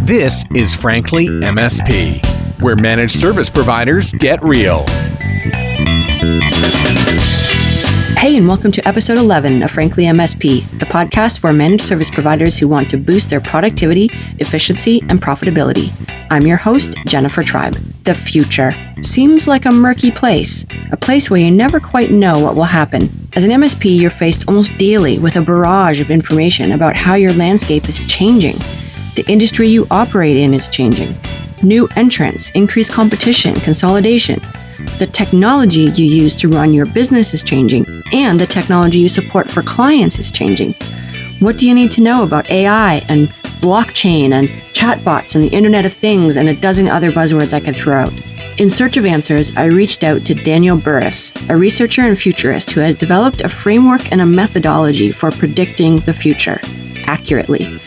This is Frankly MSP, where managed service providers get real. Hey, and welcome to episode 11 of Frankly MSP, the podcast for managed service providers who want to boost their productivity, efficiency, and profitability. I'm your host, Jennifer Tribe. The future seems like a murky place, a place where you never quite know what will happen. As an MSP, you're faced almost daily with a barrage of information about how your landscape is changing. The industry you operate in is changing. New entrants, increased competition, consolidation. The technology you use to run your business is changing, and the technology you support for clients is changing. What do you need to know about AI and blockchain and chatbots and the Internet of Things and a dozen other buzzwords I could throw out? In search of answers, I reached out to Daniel Burrus, a researcher and futurist who has developed a framework and a methodology for predicting the future accurately.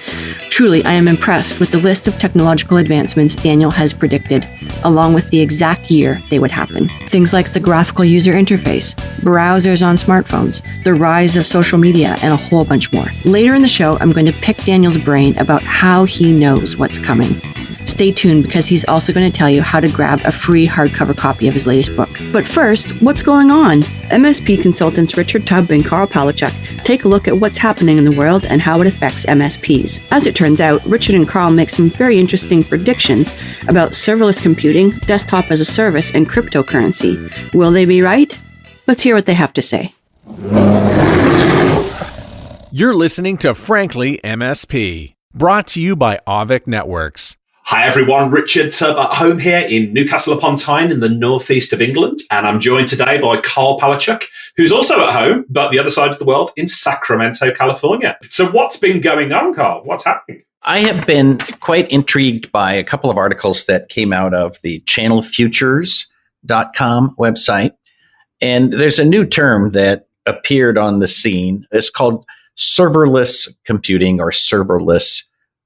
Truly, I am impressed with the list of technological advancements Daniel has predicted, along with the exact year they would happen. Things like the graphical user interface, browsers on smartphones, the rise of social media, and a whole bunch more. Later in the show, I'm going to pick Daniel's brain about how he knows what's coming. Stay tuned because he's also going to tell you how to grab a free hardcover copy of his latest book. But first, what's going on? MSP consultants Richard Tubb and Karl Palachuk take a look at what's happening in the world and how it affects MSPs. As it turns out, Richard and Karl make some very interesting predictions about serverless computing, desktop as a service, and cryptocurrency. Will they be right? Let's hear what they have to say. You're listening to Frankly MSP, brought to you by Avik Networks. Hi everyone, Richard Tubb at home here in Newcastle upon Tyne in the northeast of England, and I'm joined today by Karl Palachuk, who's also at home, but the other side of the world in Sacramento, California. So what's been going on, Karl? What's happening? I have been quite intrigued by a couple of articles that came out of the channelfutures.com website, and there's a new term that appeared on the scene. It's called serverless computing or serverless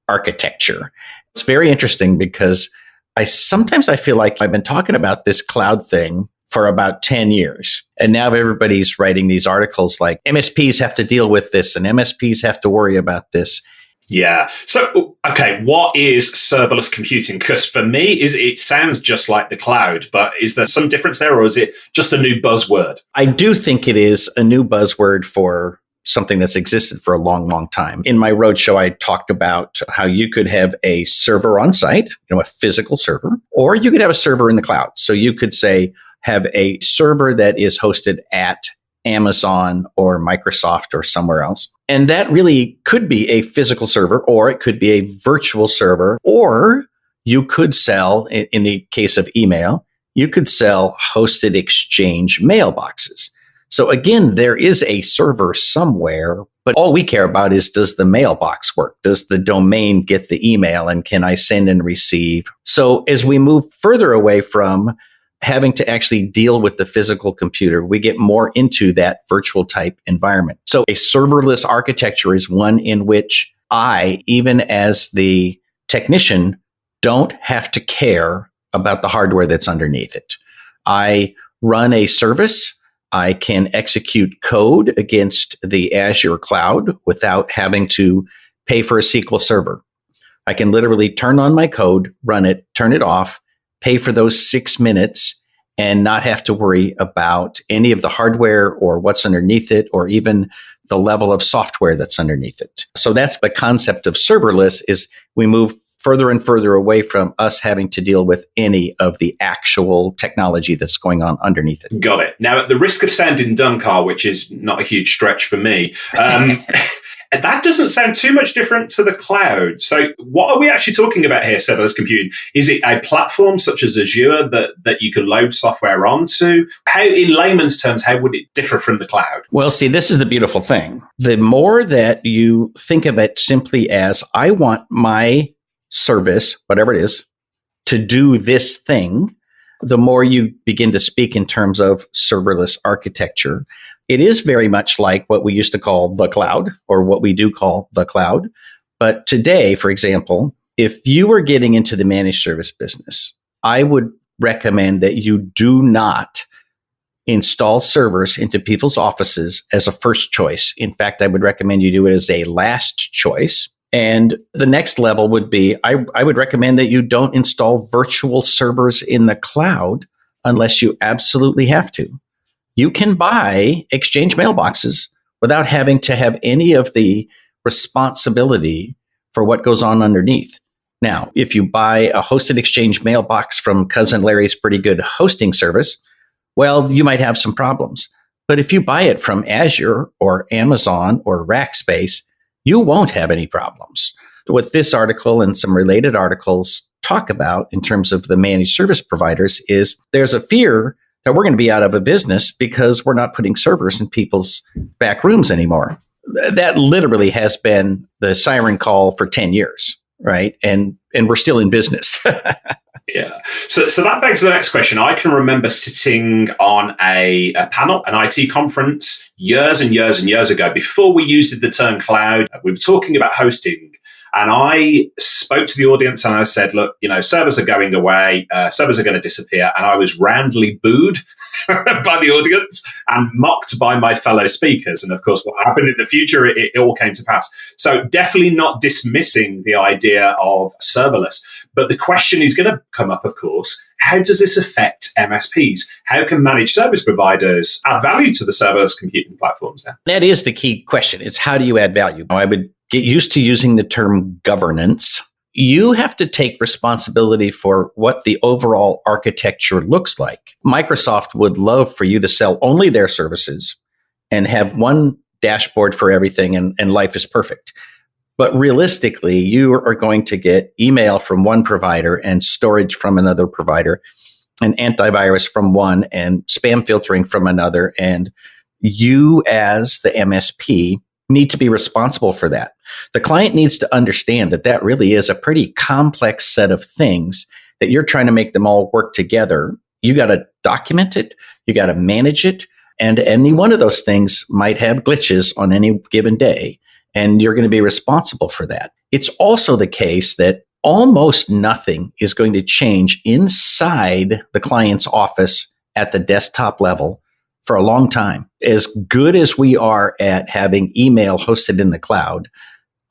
architecture. It's very interesting because I sometimes feel like I've been talking about this cloud thing for about 10 years. And now everybody's writing these articles like MSPs have to deal with this and MSPs have to worry about this. Yeah. So, okay, what is serverless computing? Because for me, it sounds just like the cloud, but is there some difference there or is it just a new buzzword? I do think it is a new buzzword for something that's existed for a long, long time. In my roadshow, I talked about how you could have a server on site, a physical server, or you could have a server in the cloud. So you could say, have a server that is hosted at Amazon or Microsoft or somewhere else. And that really could be a physical server, or it could be a virtual server, or you could sell, in the case of email, you could sell hosted Exchange mailboxes. So again, there is a server somewhere, but all we care about is, does the mailbox work? Does the domain get the email and can I send and receive? So as we move further away from having to actually deal with the physical computer, we get more into that virtual type environment. So a serverless architecture is one in which I, even as the technician, don't have to care about the hardware that's underneath it. I run a service. I can execute code against the Azure cloud without having to pay for a SQL server. I can literally turn on my code, run it, turn it off, pay for those 6 minutes, and not have to worry about any of the hardware or what's underneath it, or even the level of software that's underneath it. So that's the concept of serverless, is we move further and further away from us having to deal with any of the actual technology that's going on underneath it. Got it. Now, at the risk of sounding dumb, Karl, which is not a huge stretch for me, that doesn't sound too much different to the cloud. So what are we actually talking about here, serverless computing? Is it a platform such as Azure that you can load software onto? How, in layman's terms, how would it differ from the cloud? Well, see, this is the beautiful thing. The more that you think of it simply as, I want my service, whatever it is, to do this thing, the more you begin to speak in terms of serverless architecture. It is very much like what we used to call the cloud, or what we do call the cloud. But today, for example, if you were getting into the managed service business, I would recommend that you do not install servers into people's offices as a first choice. In fact, I would recommend you do it as a last choice. And the next level would be, I would recommend that you don't install virtual servers in the cloud unless you absolutely have to. You can buy Exchange mailboxes without having to have any of the responsibility for what goes on underneath. Now, if you buy a hosted Exchange mailbox from Cousin Larry's Pretty Good hosting service, well, you might have some problems. But if you buy it from Azure or Amazon or Rackspace, you won't have any problems. What this article and some related articles talk about in terms of the managed service providers is there's a fear that we're going to be out of a business because we're not putting servers in people's back rooms anymore. That literally has been the siren call for 10 years, right? And we're still in business. Yeah. So that begs the next question. I can remember sitting on a panel, an IT conference, years and years and years ago, before we used the term cloud. We were talking about hosting. And I spoke to the audience and I said, look, servers are going away, servers are going to disappear. And I was roundly booed by the audience and mocked by my fellow speakers. And of course, what happened in the future, it all came to pass. So definitely not dismissing the idea of serverless. But the question is going to come up, of course, how does this affect MSPs? How can managed service providers add value to the serverless computing platforms now? That is the key question. It's how do you add value? I would get used to using the term governance. You have to take responsibility for what the overall architecture looks like. Microsoft would love for you to sell only their services and have one dashboard for everything, and life is perfect. But realistically, you are going to get email from one provider and storage from another provider and antivirus from one and spam filtering from another. And you as the MSP need to be responsible for that. The client needs to understand that that really is a pretty complex set of things that you're trying to make them all work together. You got to document it. You got to manage it. And any one of those things might have glitches on any given day. And you're going to be responsible for that. It's also the case that almost nothing is going to change inside the client's office at the desktop level for a long time. As good as we are at having email hosted in the cloud,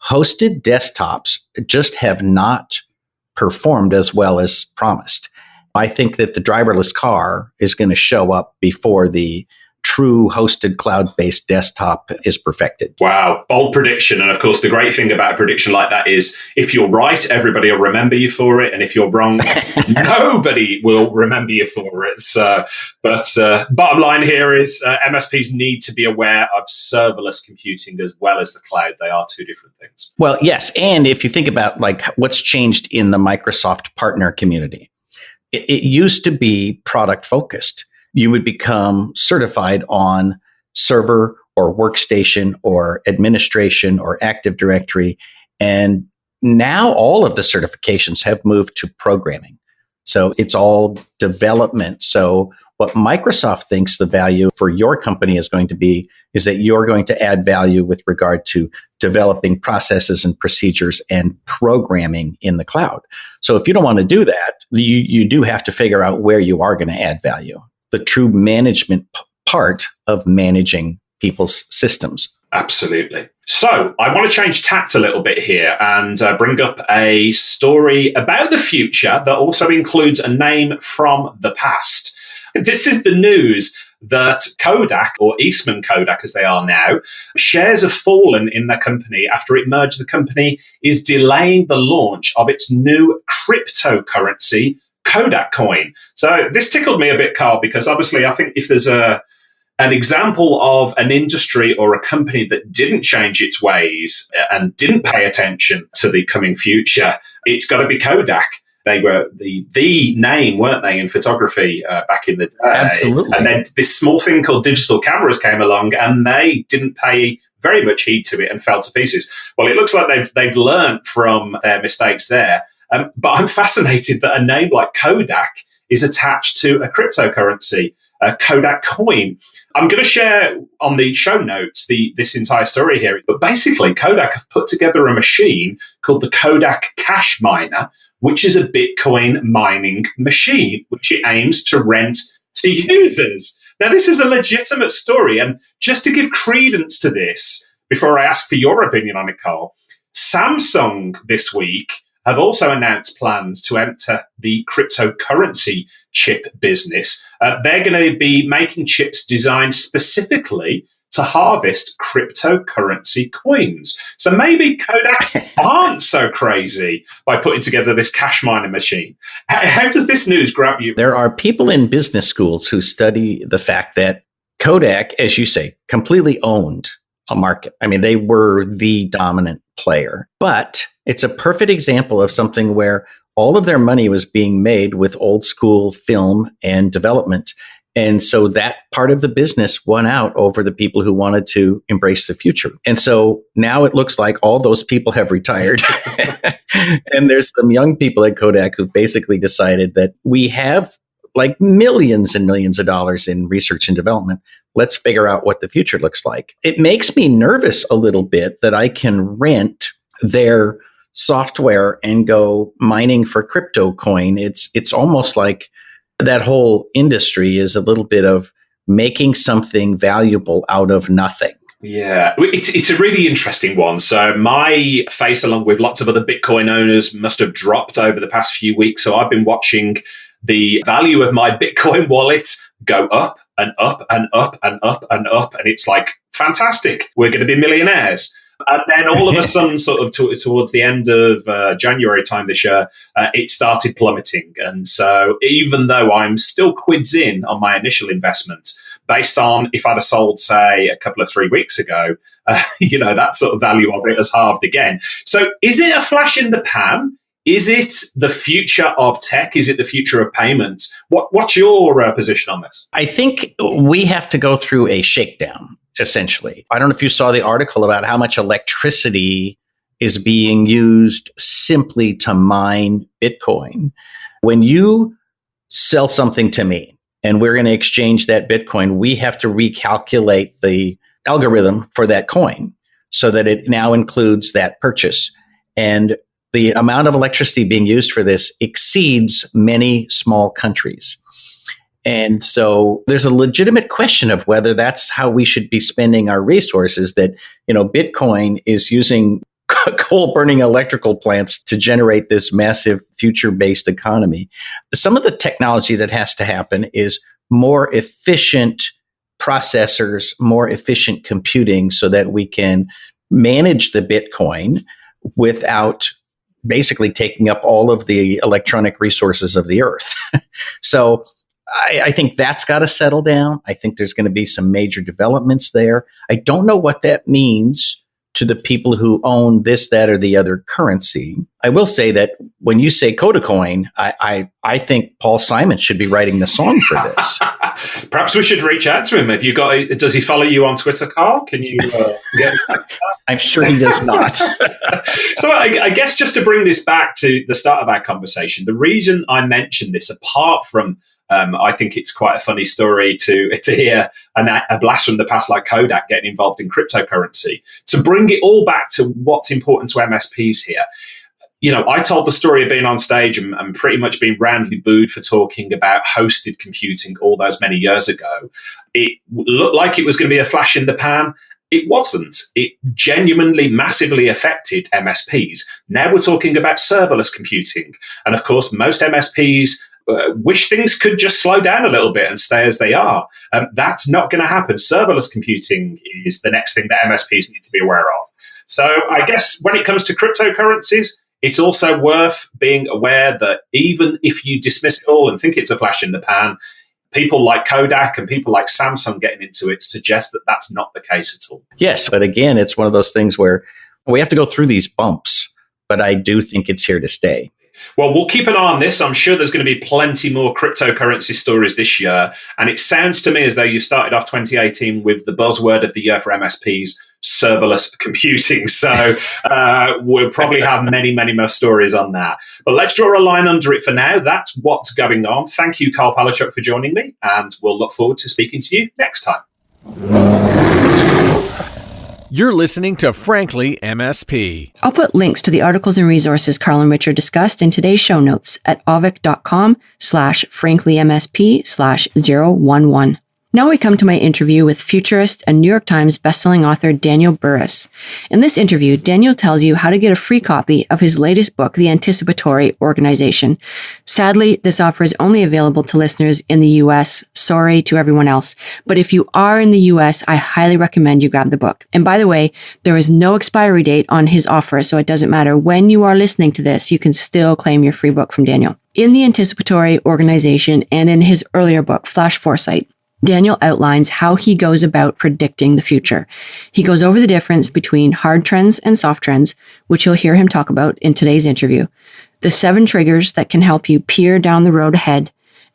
hosted desktops just have not performed as well as promised. I think that the driverless car is going to show up before the true hosted cloud-based desktop is perfected. Wow, bold prediction. And of course, the great thing about a prediction like that is if you're right, everybody will remember you for it. And if you're wrong, nobody will remember you for it. So, but bottom line here is MSPs need to be aware of serverless computing as well as the cloud. They are two different things. Well, yes. And if you think about like what's changed in the Microsoft partner community, it used to be product focused. You would become certified on server or workstation or administration or Active Directory. And now all of the certifications have moved to programming. So it's all development. So what Microsoft thinks the value for your company is going to be is that you're going to add value with regard to developing processes and procedures and programming in the cloud. So if you don't want to do that, you do have to figure out where you are going to add value. The true management part of managing people's systems. Absolutely. So I want to change tact a little bit here and bring up a story about the future that also includes a name from the past. This is the news that Kodak, or Eastman Kodak as they are now, shares have fallen in their company after it merged. The company is delaying the launch of its new cryptocurrency, Kodak coin. So this tickled me a bit, Karl, because obviously I think if there's an example of an industry or a company that didn't change its ways and didn't pay attention to the coming future, it's got to be Kodak. They were the name, weren't they, in photography back in the day? Absolutely. And then this small thing called digital cameras came along and they didn't pay very much heed to it and fell to pieces. Well, it looks like they've learned from their mistakes there. But I'm fascinated that a name like Kodak is attached to a cryptocurrency, a Kodak coin. I'm going to share on the show notes this entire story here. But basically, Kodak have put together a machine called the Kodak Cash Miner, which is a Bitcoin mining machine, which it aims to rent to users. Now, this is a legitimate story. And just to give credence to this, before I ask for your opinion on it, Karl, Samsung this week have also announced plans to enter the cryptocurrency chip business. They're going to be making chips designed specifically to harvest cryptocurrency coins. So maybe Kodak aren't so crazy by putting together this cash mining machine. How does this news grab you? There are people in business schools who study the fact that Kodak, as you say, completely owned a market. I mean, they were the dominant player. But it's a perfect example of something where all of their money was being made with old school film and development. And so that part of the business won out over the people who wanted to embrace the future. And so now it looks like all those people have retired. And there's some young people at Kodak who basically decided that we have like millions and millions of dollars in research and development. Let's figure out what the future looks like. It makes me nervous a little bit that I can rent their software and go mining for crypto coin. It's almost like that whole industry is a little bit of making something valuable out of nothing. Yeah, it's a really interesting one. So my face, along with lots of other Bitcoin owners, must have dropped over the past few weeks. So I've been watching the value of my Bitcoin wallet go up and up and up and up and up. And it's like, fantastic, we're going to be millionaires. And then all of a sudden, sort of towards the end of January time this year, it started plummeting. And so even though I'm still quids in on my initial investment, based on if I'd have sold, say, a couple of 3 weeks ago, that sort of value of it has halved again. So is it a flash in the pan? Is it the future of tech? Is it the future of payments? What's your position on this? I think we have to go through a shakedown, essentially. I don't know if you saw the article about how much electricity is being used simply to mine Bitcoin. When you sell something to me and we're going to exchange that Bitcoin, we have to recalculate the algorithm for that coin so that it now includes that purchase. And the amount of electricity being used for this exceeds many small countries. And so there's a legitimate question of whether that's how we should be spending our resources, that, Bitcoin is using coal burning electrical plants to generate this massive future-based economy. Some of the technology that has to happen is more efficient processors, more efficient computing so that we can manage the Bitcoin without basically taking up all of the electronic resources of the earth. So I think that's got to settle down. I think there's going to be some major developments there. I don't know what that means to the people who own this, that, or the other currency. I will say that when you say Codecoin, I think Paul Simon should be writing the song for this. Perhaps we should reach out to him. Does he follow you on Twitter, Carl? Can you get? I'm sure he does not. So I guess just to bring this back to the start of our conversation, the reason I mentioned this, apart from I think it's quite a funny story to hear a blast from the past like Kodak getting involved in cryptocurrency, to bring it all back to what's important to MSPs here. I told the story of being on stage and pretty much being roundly booed for talking about hosted computing all those many years ago. It looked like it was going to be a flash in the pan. It wasn't. It genuinely massively affected MSPs. Now we're talking about serverless computing. And of course, most MSPs wish things could just slow down a little bit and stay as they are. That's not going to happen. Serverless computing is the next thing that MSPs need to be aware of. So I guess when it comes to cryptocurrencies, it's also worth being aware that even if you dismiss it all and think it's a flash in the pan, people like Kodak and people like Samsung getting into it suggest that that's not the case at all. Yes, but again, it's one of those things where we have to go through these bumps, but I do think it's here to stay. Well, we'll keep an eye on this. I'm sure there's going to be plenty more cryptocurrency stories this year. And it sounds to me as though you started off 2018 with the buzzword of the year for MSPs, serverless computing. So we'll probably have many, many more stories on that. But let's draw a line under it for now. That's what's going on. Thank you, Karl Palachuk, for joining me. And we'll look forward to speaking to you next time. You're listening to Frankly MSP. I'll put links to the articles and resources Carl and Richard discussed in today's show notes at avik.com/franklymsp/011. Now we come to my interview with Futurist and New York Times bestselling author Daniel Burrus. In this interview, Daniel tells you how to get a free copy of his latest book, The Anticipatory Organization. Sadly, this offer is only available to listeners in the US. Sorry to everyone else. But if you are in the US, I highly recommend you grab the book. And by the way, there is no expiry date on his offer, so it doesn't matter when you are listening to this, you can still claim your free book from Daniel. In The Anticipatory Organization and in his earlier book, Flash Foresight, Daniel outlines how he goes about predicting the future. He goes over the difference between hard trends and soft trends, which you'll hear him talk about in today's interview, the 7 triggers that can help you peer down the road ahead,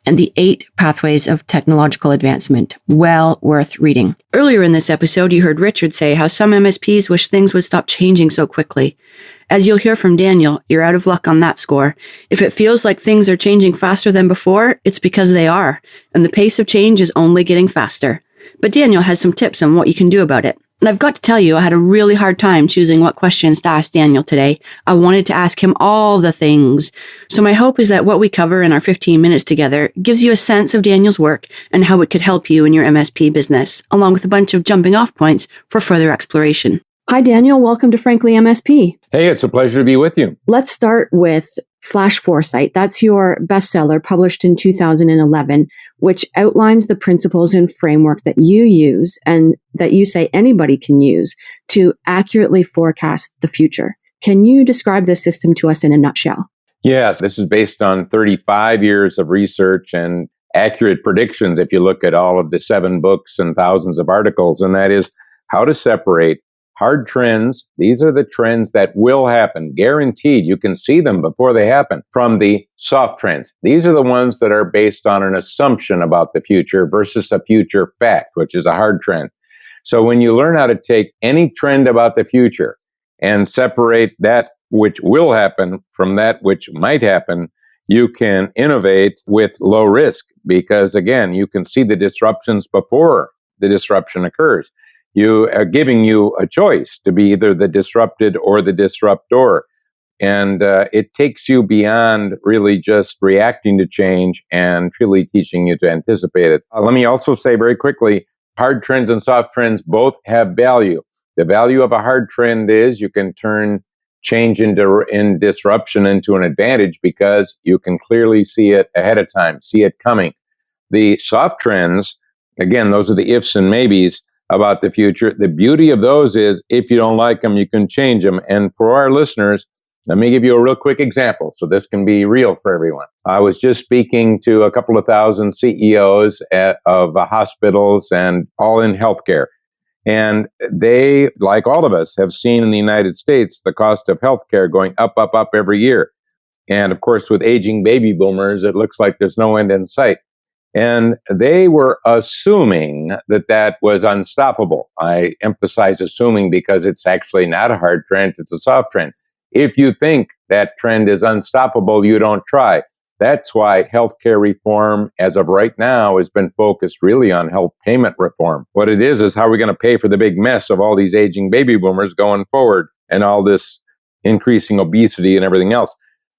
and the 8 pathways of technological advancement. Well worth reading. Earlier in this episode, you heard Richard say how some MSPs wish things would stop changing so quickly. As you'll hear from Daniel, you're out of luck on that score. If it feels like things are changing faster than before, it's because they are, and the pace of change is only getting faster. But Daniel has some tips on what you can do about it. And I've got to tell you, I had a really hard time choosing what questions to ask Daniel today. I wanted to ask him all the things. So my hope is that what we cover in our 15 minutes together gives you a sense of Daniel's work and how it could help you in your MSP business, along with a bunch of jumping off points for further exploration. Hi, Daniel. Welcome to Frankly MSP. Hey, it's a pleasure to be with you. Let's start with Flash Foresight. That's your bestseller published in 2011, which outlines the principles and framework that you use and that you say anybody can use to accurately forecast the future. Can you describe this system to us in a nutshell? Yes, this is based on 35 years of research and accurate predictions if you look at all of the 7 books and thousands of articles, and that is how to separate hard trends. These are the trends that will happen, guaranteed. You can see them before they happen. From the soft trends. These are the ones that are based on an assumption about the future versus a future fact, which is a hard trend. So when you learn how to take any trend about the future and separate that which will happen from that which might happen, you can innovate with low risk because, again, you can see the disruptions before the disruption occurs. You are giving you a choice to be either the disrupted or the disruptor. And it takes you beyond really just reacting to change and truly teaching you to anticipate it. Let me also say very quickly, hard trends and soft trends both have value. The value of a hard trend is you can turn change in disruption into an advantage because you can clearly see it ahead of time, see it coming. The soft trends, again, those are the ifs and maybes about the future. The beauty of those is if you don't like them, you can change them. And for our listeners, let me give you a real quick example so this can be real for everyone. I was just speaking to a couple of thousand CEOs of hospitals and all in healthcare. And they, like all of us, have seen in the United States the cost of healthcare going up every year. And of course, with aging baby boomers, it looks like there's no end in sight. And they were assuming that that was unstoppable. I emphasize assuming because it's actually not a hard trend, it's a soft trend. If you think that trend is unstoppable, you don't try. That's why healthcare reform, as of right now, has been focused really on health payment reform. What it is how are we going to pay for the big mess of all these aging baby boomers going forward and all this increasing obesity and everything else.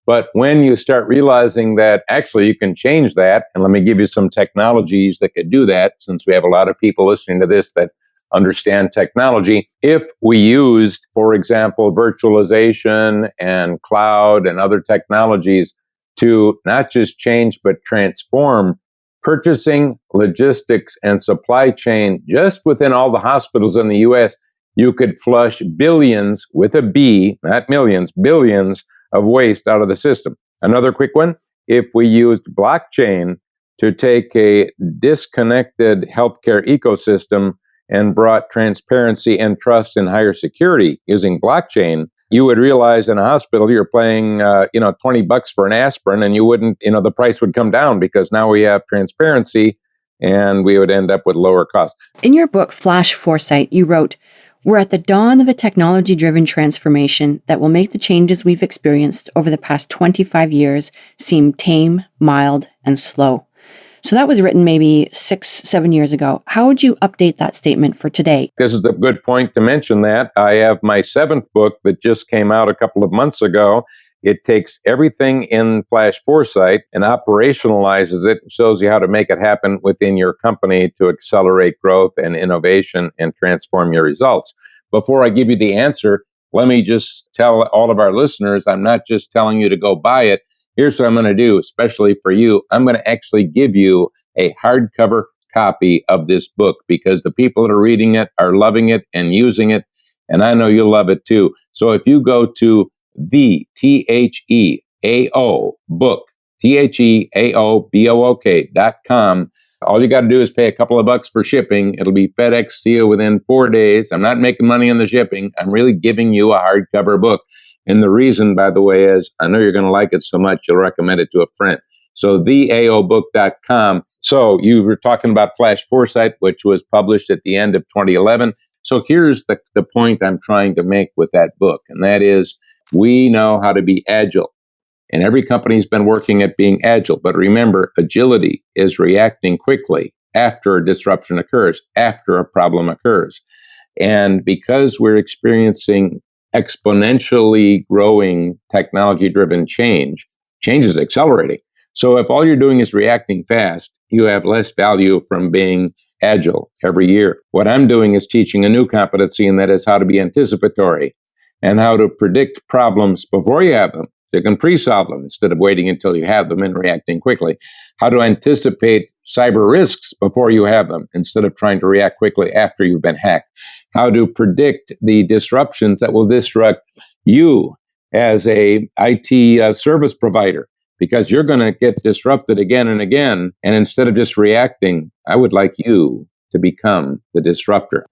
But when you start realizing that actually you can change that, and let me give you some technologies that could do that, since we have a lot of people listening to this that understand technology. If we used, for example, virtualization and cloud and other technologies to not just change but transform purchasing, logistics, and supply chain just within all the hospitals in the US, you could flush billions, with a B, not millions, billions of waste out of the system. Another quick one, if we used blockchain to take a disconnected healthcare ecosystem and brought transparency and trust and higher security using blockchain, you would realize in a hospital you're paying $20 for an aspirin, and you wouldn't, the price would come down because now we have transparency and we would end up with lower costs. In your book, Flash Foresight, you wrote, "We're at the dawn of a technology-driven transformation that will make the changes we've experienced over the past 25 years seem tame, mild, and slow." So that was written maybe 6-7 years ago. How would you update that statement for today? This is a good point to mention that. I have my 7th book that just came out a couple of months ago, It takes everything in Flash Foresight and operationalizes it, shows you how to make it happen within your company to accelerate growth and innovation and transform your results. Before I give you the answer, let me just tell all of our listeners, I'm not just telling you to go buy it. Here's what I'm going to do, especially for you. I'm going to actually give you a hardcover copy of this book because the people that are reading it are loving it and using it. And I know you'll love it too. So if you go to the THEAO book, THEAOBOOK.com, all you got to do is pay a couple of bucks for shipping. It'll be FedEx to you within 4 days. I'm not making money on the shipping. I'm really giving you a hardcover book. And the reason, by the way, is I know you're going to like it so much, you'll recommend it to a friend. So theaobook.com. So you were talking about Flash Foresight, which was published at the end of 2011. So here's the point I'm trying to make with that book. And that is, we know how to be agile. And every company's been working at being agile. But remember, agility is reacting quickly after a disruption occurs, after a problem occurs. And because we're experiencing exponentially growing technology-driven change is accelerating. So if all you're doing is reacting fast, you have less value from being agile every year. What I'm doing is teaching a new competency, and that is how to be anticipatory and how to predict problems before you have them. So you can pre-solve them instead of waiting until you have them and reacting quickly. How to anticipate cyber risks before you have them instead of trying to react quickly after you've been hacked. How to predict the disruptions that will disrupt you as a IT service provider, because you're going to get disrupted again and again. And instead of just reacting, I would like you to become the disruptor.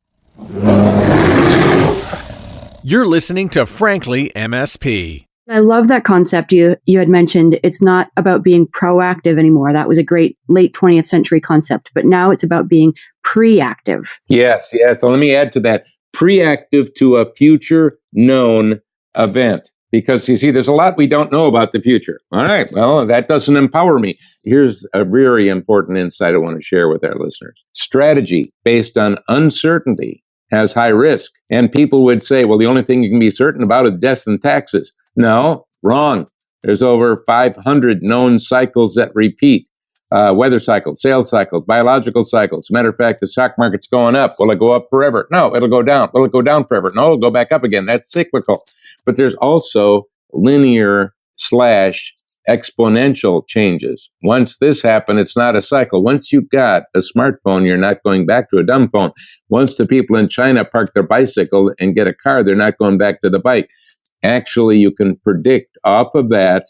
You're listening to Frankly MSP. I love that concept you had mentioned. It's not about being proactive anymore. That was a great late 20th century concept, but now it's about being preactive. Yes. So let me add to that. Preactive to a future known event. Because you see, there's a lot we don't know about the future. All right, well, that doesn't empower me. Here's a very important insight I want to share with our listeners. Strategy based on uncertainty has high risk. And people would say, well, the only thing you can be certain about is death and taxes. No, wrong. There's over 500 known cycles that repeat. Weather cycles, sales cycles, biological cycles. Matter of fact, the stock market's going up. Will it go up forever? No, it'll go down. Will it go down forever? No, it'll go back up again. That's cyclical. But there's also linear / exponential changes. Once this happened, it's not a cycle. Once you've got a smartphone, you're not going back to a dumb phone. Once the people in China park their bicycle and get a car, they're not going back to the bike. Actually, you can predict off of that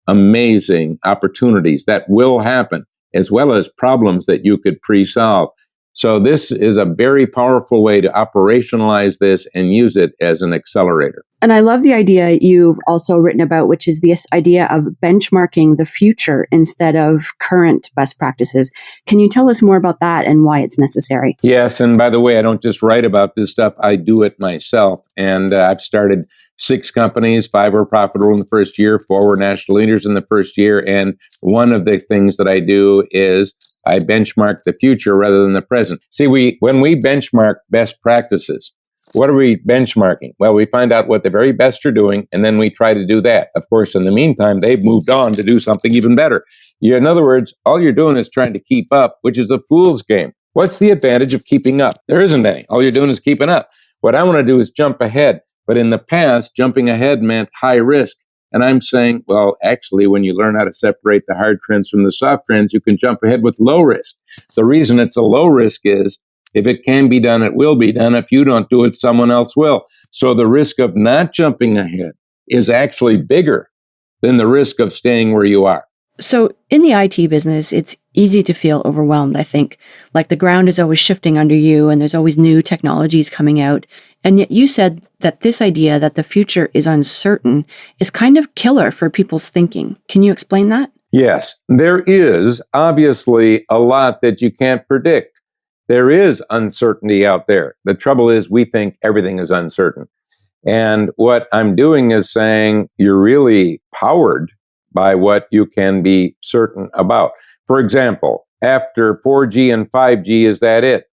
amazing opportunities that will happen, as well as problems that you could pre-solve. So this is a very powerful way to operationalize this and use it as an accelerator. And I love the idea you've also written about, which is this idea of benchmarking the future instead of current best practices. Can you tell us more about that and why it's necessary? Yes. And by the way, I don't just write about this stuff. I do it myself. And I've started 6 companies. 5 were profitable in the first year. 4 were national leaders in the first year. And one of the things that I do is I benchmark the future rather than the present. See, when we benchmark best practices, what are we benchmarking? Well, we find out what the very best are doing, and then we try to do that. Of course, in the meantime, they've moved on to do something even better. In other words, all you're doing is trying to keep up, which is a fool's game. What's the advantage of keeping up? There isn't any. All you're doing is keeping up. What I want to do is jump ahead. But in the past, jumping ahead meant high risk. And I'm saying, well, actually, when you learn how to separate the hard trends from the soft trends, you can jump ahead with low risk. The reason it's a low risk is if it can be done, it will be done. If you don't do it, someone else will. So the risk of not jumping ahead is actually bigger than the risk of staying where you are. So in the IT business, it's easy to feel overwhelmed, I think. Like the ground is always shifting under you and there's always new technologies coming out. And yet you said that this idea that the future is uncertain is kind of killer for people's thinking. Can you explain that? Yes, there is obviously a lot that you can't predict. There is uncertainty out there. The trouble is we think everything is uncertain. And what I'm doing is saying you're really powered by what you can be certain about. For example, after 4G and 5G, is that it?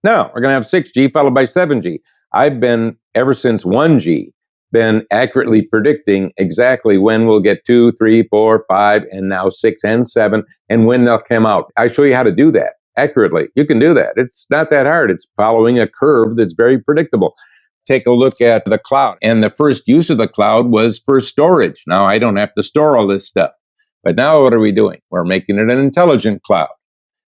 No, we're going to have 6G followed by 7G. I've been, ever since 1G, been accurately predicting exactly when we'll get 2, 3, 4, 5, and now 6 and 7, and when they'll come out. I show you how to do that accurately. You can do that. It's not that hard. It's following a curve that's very predictable. Take a look at the cloud. And the first use of the cloud was for storage. Now I don't have to store all this stuff. But now what are we doing? We're making it an intelligent cloud.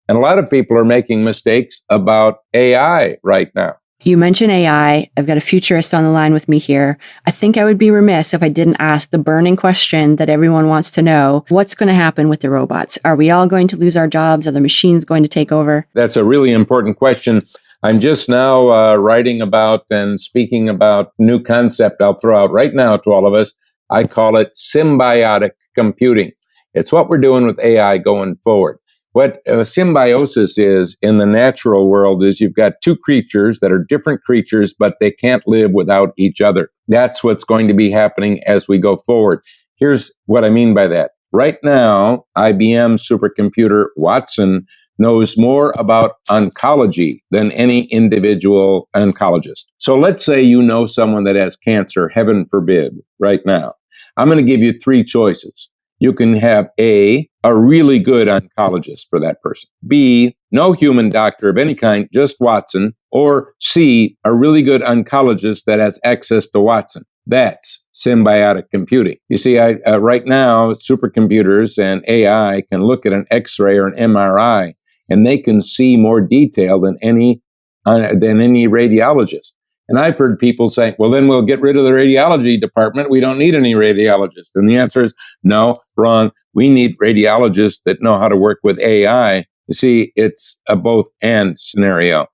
And a lot of people are making mistakes about AI right now. You mentioned AI. I've got a futurist on the line with me here. I think I would be remiss if I didn't ask the burning question that everyone wants to know. What's going to happen with the robots? Are we all going to lose our jobs? Are the machines going to take over? That's a really important question. I'm just now writing about and speaking about new concept I'll throw out right now to all of us. I call it symbiotic computing. It's what we're doing with AI going forward. What symbiosis is in the natural world is you've got two creatures that are different creatures, but they can't live without each other. That's what's going to be happening as we go forward. Here's what I mean by that. Right now, IBM supercomputer Watson knows more about oncology than any individual oncologist. So let's say you know someone that has cancer, heaven forbid, right now. I'm going to give you three choices. You can have A, really good oncologist for that person. B, no human doctor of any kind, just Watson. Or C, a really good oncologist that has access to Watson. That's symbiotic computing. You see, right now, supercomputers and AI can look at an X-ray or an MRI, and they can see more detail than any radiologist. And I've heard people say, well, then we'll get rid of the radiology department. We don't need any radiologists. And the answer is no, wrong. We need radiologists that know how to work with AI. You see, it's a both and scenario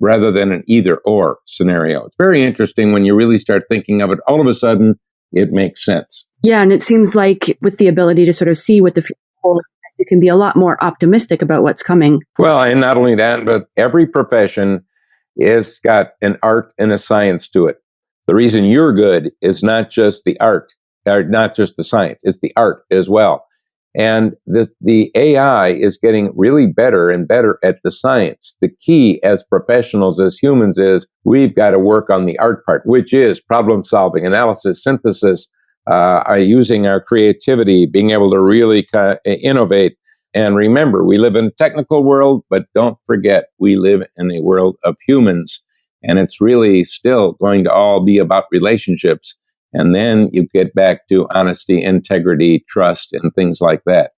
rather than an either or scenario. It's very interesting when you really start thinking of it. All of a sudden, it makes sense. Yeah, and it seems like with the ability to sort of see what the future holds, you can be a lot more optimistic about what's coming. Well, and not only that, but every profession has got an art and a science to it. The reason you're good is not just the art, or not just the science, it's the art as well. And the AI is getting really better and better at the science. The key as professionals, as humans, is we've got to work on the art part, which is problem solving, analysis, synthesis, using our creativity, being able to really innovate. And remember, we live in a technical world, but don't forget, we live in a world of humans. And it's really still going to all be about relationships. And then you get back to honesty, integrity, trust, and things like that.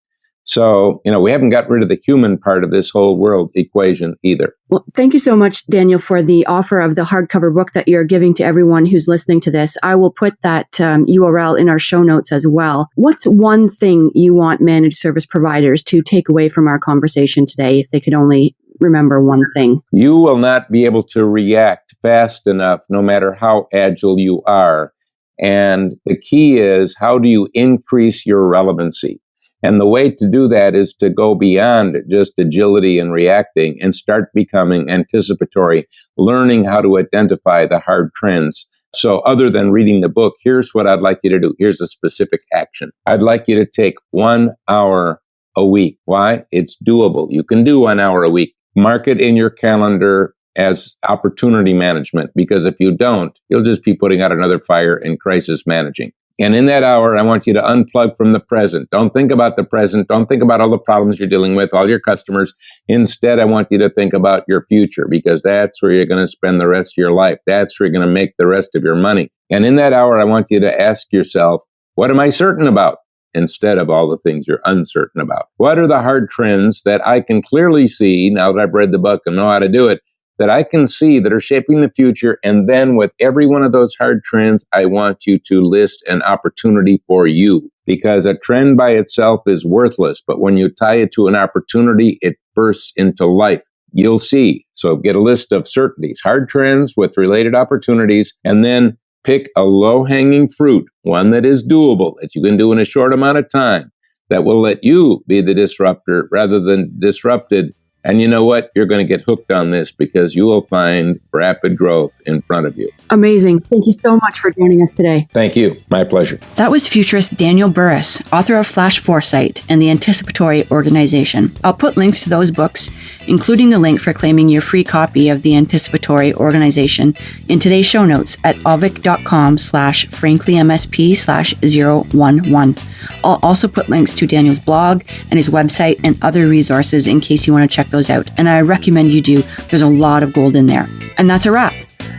So, we haven't got rid of the human part of this whole world equation either. Well, thank you so much, Daniel, for the offer of the hardcover book that you're giving to everyone who's listening to this. I will put that URL in our show notes as well. What's one thing you want managed service providers to take away from our conversation today if they could only remember one thing? You will not be able to react fast enough, no matter how agile you are. And the key is, how do you increase your relevancy? And the way to do that is to go beyond just agility and reacting and start becoming anticipatory, learning how to identify the hard trends. So other than reading the book, here's what I'd like you to do. Here's a specific action. I'd like you to take 1 hour a week. Why? It's doable. You can do 1 hour a week. Mark it in your calendar as opportunity management, because if you don't, you'll just be putting out another fire in crisis managing. And in that hour, I want you to unplug from the present. Don't think about the present. Don't think about all the problems you're dealing with, all your customers. Instead, I want you to think about your future, because that's where you're going to spend the rest of your life. That's where you're going to make the rest of your money. And in that hour, I want you to ask yourself, what am I certain about? Instead of all the things you're uncertain about. What are the hard trends that I can clearly see now that I've read the book and know how to do it, that I can see that are shaping the future? And then with every one of those hard trends, I want you to list an opportunity for you, because a trend by itself is worthless. But when you tie it to an opportunity, it bursts into life. You'll see. So get a list of certainties, hard trends with related opportunities, and then pick a low-hanging fruit, one that is doable, that you can do in a short amount of time, that will let you be the disruptor rather than disrupted. And you know what? You're going to get hooked on this because you will find rapid growth in front of you. Amazing. Thank you so much for joining us today. Thank you. My pleasure. That was futurist Daniel Burrus, author of Flash Foresight and the Anticipatory Organization. I'll put links to those books, including the link for claiming your free copy of the Anticipatory Organization, in today's show notes at avik.com/franklymsp/011. I'll also put links to Daniel's blog and his website and other resources in case you want to check those out. And I recommend you do. There's a lot of gold in there. And that's a wrap.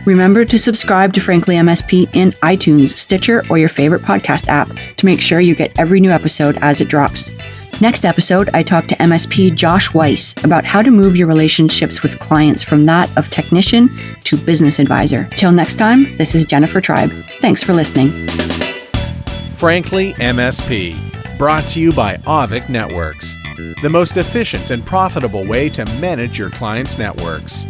Remember to subscribe to Frankly MSP in iTunes, Stitcher, or your favorite podcast app to make sure you get every new episode as it drops. Next episode, I talk to MSP Josh Weiss about how to move your relationships with clients from that of technician to business advisor. Till next time, this is Jennifer Tribe. Thanks for listening. Frankly MSP, brought to you by Avik Networks, the most efficient and profitable way to manage your clients' networks.